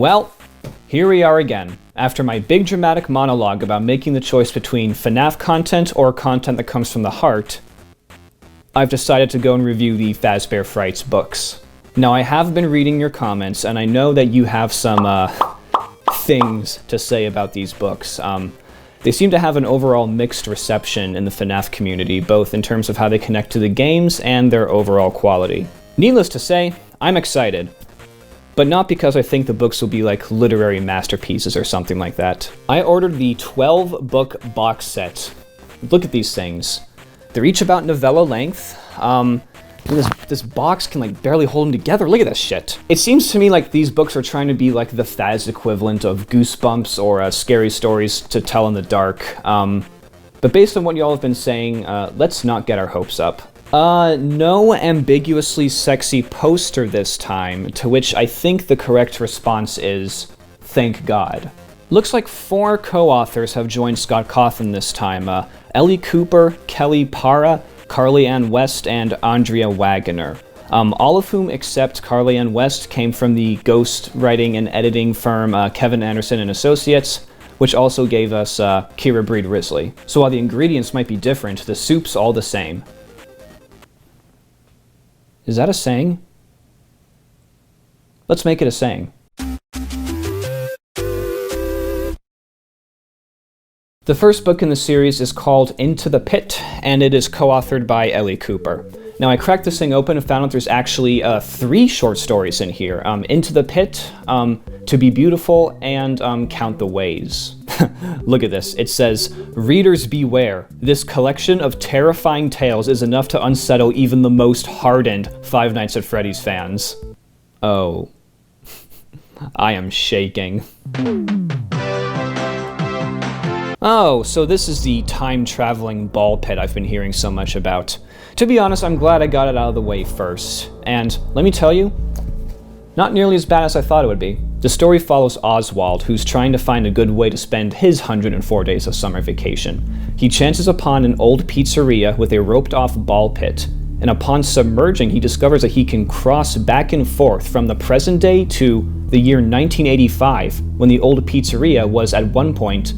Well, here we are again. After my big dramatic monologue about making the choice between FNAF content or content that comes from the heart, I've decided to go and review the Fazbear Frights books. Now, I have been reading your comments, and I know that you have some, things to say about these books. They seem to have an overall mixed reception in the FNAF community, both in terms of how they connect to the games and their overall quality. Needless to say, I'm excited. But not because I think the books will be like literary masterpieces or something like that. I ordered the 12-book box set. Look at these things. They're each about novella length. This box can like barely hold them together. Look at this shit. It seems to me like these books are trying to be like the Faz equivalent of Goosebumps or Scary Stories to Tell in the Dark. But based on what y'all have been saying, let's not get our hopes up. No ambiguously sexy poster this time, to which I think the correct response is, thank God. Looks like 4 co-authors have joined Scott Cawthon this time. Ellie Cooper, Kelly Parra, Carly Ann West, and Andrea Wagoner. All of whom except Carly Ann West came from the ghost writing and editing firm Kevin Anderson and Associates, which also gave us Kira Breed Risley. So while the ingredients might be different, the soup's all the same. Is that a saying? Let's make it a saying. The first book in the series is called Into the Pit, and it is co-authored by Ellie Cooper. Now, I cracked this thing open and found out there's actually 3 short stories in here. Into the Pit, To Be Beautiful, and Count the Ways. Look at this. It says, "Readers beware. This collection of terrifying tales is enough to unsettle even the most hardened Five Nights at Freddy's fans." Oh. I am shaking. Oh, so this is the time-traveling ball pit I've been hearing so much about. To be honest, I'm glad I got it out of the way first. And let me tell you, not nearly as bad as I thought it would be. The story follows Oswald, who's trying to find a good way to spend his 104 days of summer vacation. He chances upon an old pizzeria with a roped-off ball pit, and upon submerging, he discovers that he can cross back and forth from the present day to the year 1985, when the old pizzeria was at one point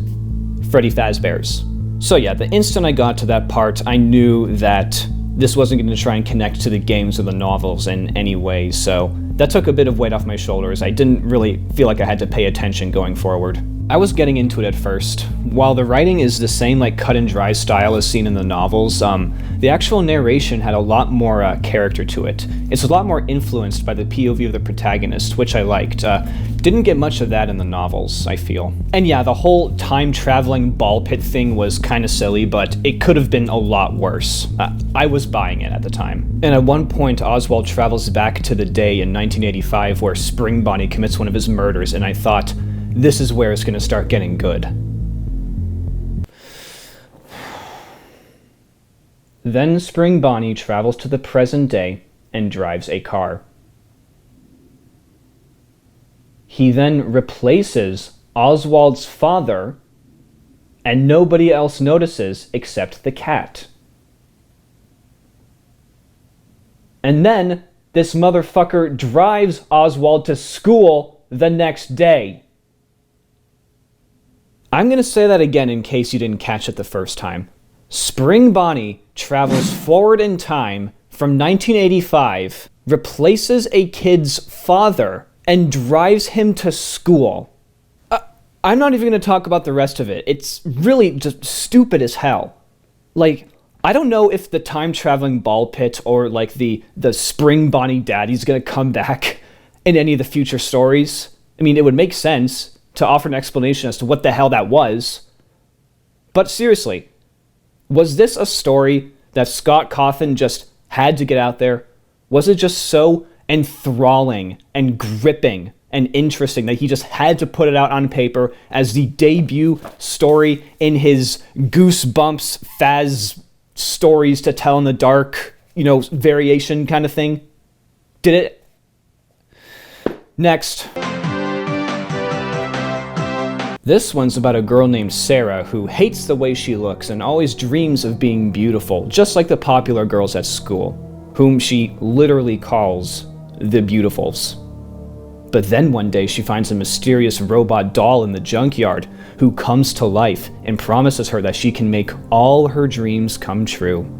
Freddy Fazbear's. So yeah, the instant I got to that part, I knew that this wasn't going to try and connect to the games or the novels in any way, so that took a bit of weight off my shoulders. I didn't really feel like I had to pay attention going forward. I was getting into it at first. While the writing is the same like cut and dry style as seen in the novels, the actual narration had a lot more character to it. It's a lot more influenced by the POV of the protagonist, which I liked. Didn't get much of that in the novels, I feel. And yeah, the whole time-traveling ball pit thing was kinda silly, but it could have been a lot worse. I was buying it at the time. And at one point, Oswald travels back to the day in 1985 where Spring Bonnie commits one of his murders, and I thought, this is where it's gonna start getting good. Then Spring Bonnie travels to the present day and drives a car. He then replaces Oswald's father, and nobody else notices except the cat. And then this motherfucker drives Oswald to school the next day. I'm gonna say that again in case you didn't catch it the first time. Spring Bonnie travels forward in time from 1985, replaces a kid's father, and drives him to school. I'm not even going to talk about the rest of it. It's really just stupid as hell. Like, I don't know if the time-traveling ball pit or, like, the Spring Bonnie daddy's going to come back in any of the future stories. I mean, it would make sense to offer an explanation as to what the hell that was. But seriously, was this a story that Scott Cawthon just had to get out there? Was it just so enthralling and gripping and interesting that he just had to put it out on paper as the debut story in his Goosebumps Faz Stories to Tell in the Dark, variation kind of thing? Did it? Next. This one's about a girl named Sarah who hates the way she looks and always dreams of being beautiful, just like the popular girls at school, whom she literally calls the Beautifuls. But then one day she finds a mysterious robot doll in the junkyard who comes to life and promises her that she can make all her dreams come true.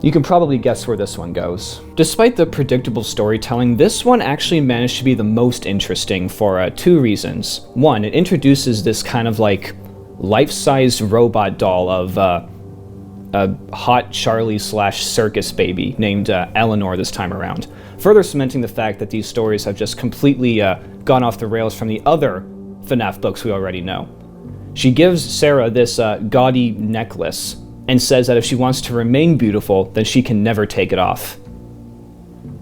You can probably guess where this one goes. Despite the predictable storytelling, this one actually managed to be the most interesting for 2 reasons. One, it introduces this kind of like life-sized robot doll of a hot Charlie / circus baby named Eleanor this time around, further cementing the fact that these stories have just completely gone off the rails from the other FNAF books we already know. She gives Sarah this gaudy necklace and says that if she wants to remain beautiful, then she can never take it off.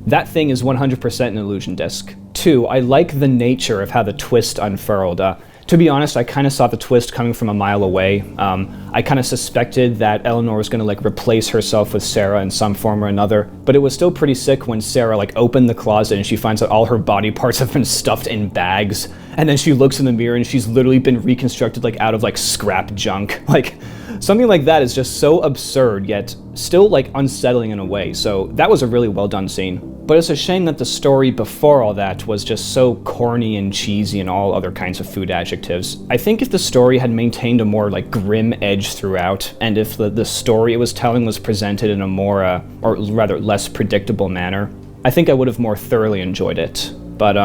That thing is 100% an illusion disc. 2, I like the nature of how the twist unfurled. To be honest, I kind of saw the twist coming from a mile away. I kind of suspected that Eleanor was going to like replace herself with Sarah in some form or another, but it was still pretty sick when Sarah like opened the closet and she finds that all her body parts have been stuffed in bags, and then she looks in the mirror and she's literally been reconstructed like out of like scrap junk. Like, something like that is just so absurd, yet still like unsettling in a way, so that was a really well done scene. But it's a shame that the story before all that was just so corny and cheesy and all other kinds of food adjectives. I think if the story had maintained a more like grim edge throughout, and if the story it was telling was presented in a more, or rather less predictable manner, I think I would have more thoroughly enjoyed it. But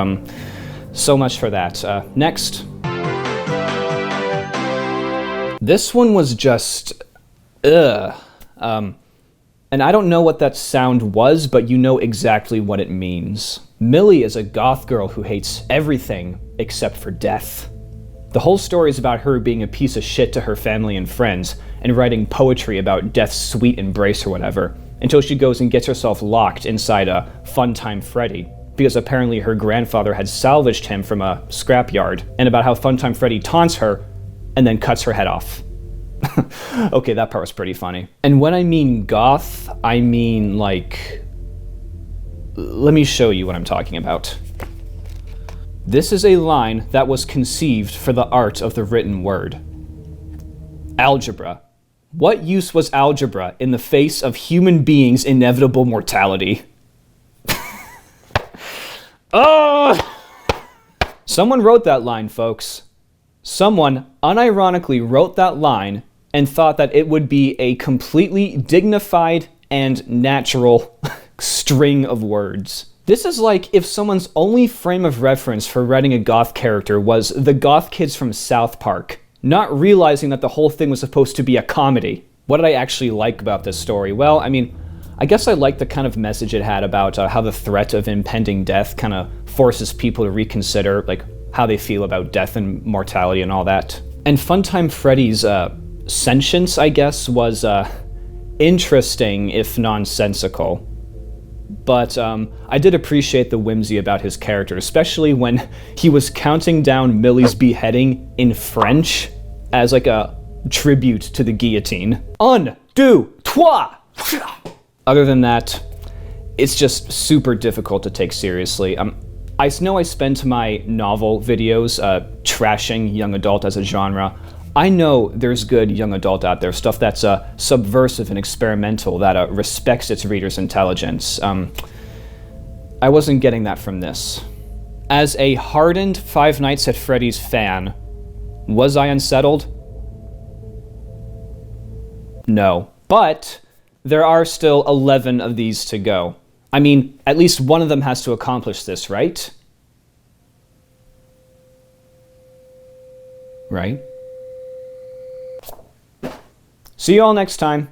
so much for that. Next. This one was just, and I don't know what that sound was, but you know exactly what it means. Millie is a goth girl who hates everything except for death. The whole story is about her being a piece of shit to her family and friends, and writing poetry about death's sweet embrace or whatever, until she goes and gets herself locked inside a Funtime Freddy, because apparently her grandfather had salvaged him from a scrapyard, and about how Funtime Freddy taunts her and then cuts her head off. Okay, that part was pretty funny. And when I mean goth, I mean like... Let me show you what I'm talking about. This is a line that was conceived for the art of the written word. Algebra. What use was algebra in the face of human beings' inevitable mortality? Oh! Someone wrote that line, folks. Someone unironically wrote that line and thought that it would be a completely dignified and natural string of words. This is like if someone's only frame of reference for writing a goth character was the goth kids from South Park, not realizing that the whole thing was supposed to be a comedy. What did I actually like about this story? Well, I mean, I guess I liked the kind of message it had about how the threat of impending death kind of forces people to reconsider like how they feel about death and mortality and all that. And Funtime Freddy's sentience, I guess, was interesting if nonsensical. But I did appreciate the whimsy about his character, especially when he was counting down Millie's beheading in French as like a tribute to the guillotine. Un, deux, trois! Other than that, it's just super difficult to take seriously. I know I spend my novel videos trashing young adult as a genre. I know there's good young adult out there, stuff that's subversive and experimental, that respects its reader's intelligence. I wasn't getting that from this. As a hardened Five Nights at Freddy's fan, was I unsettled? No. But there are still 11 of these to go. I mean, at least one of them has to accomplish this, right? Right? See you all next time.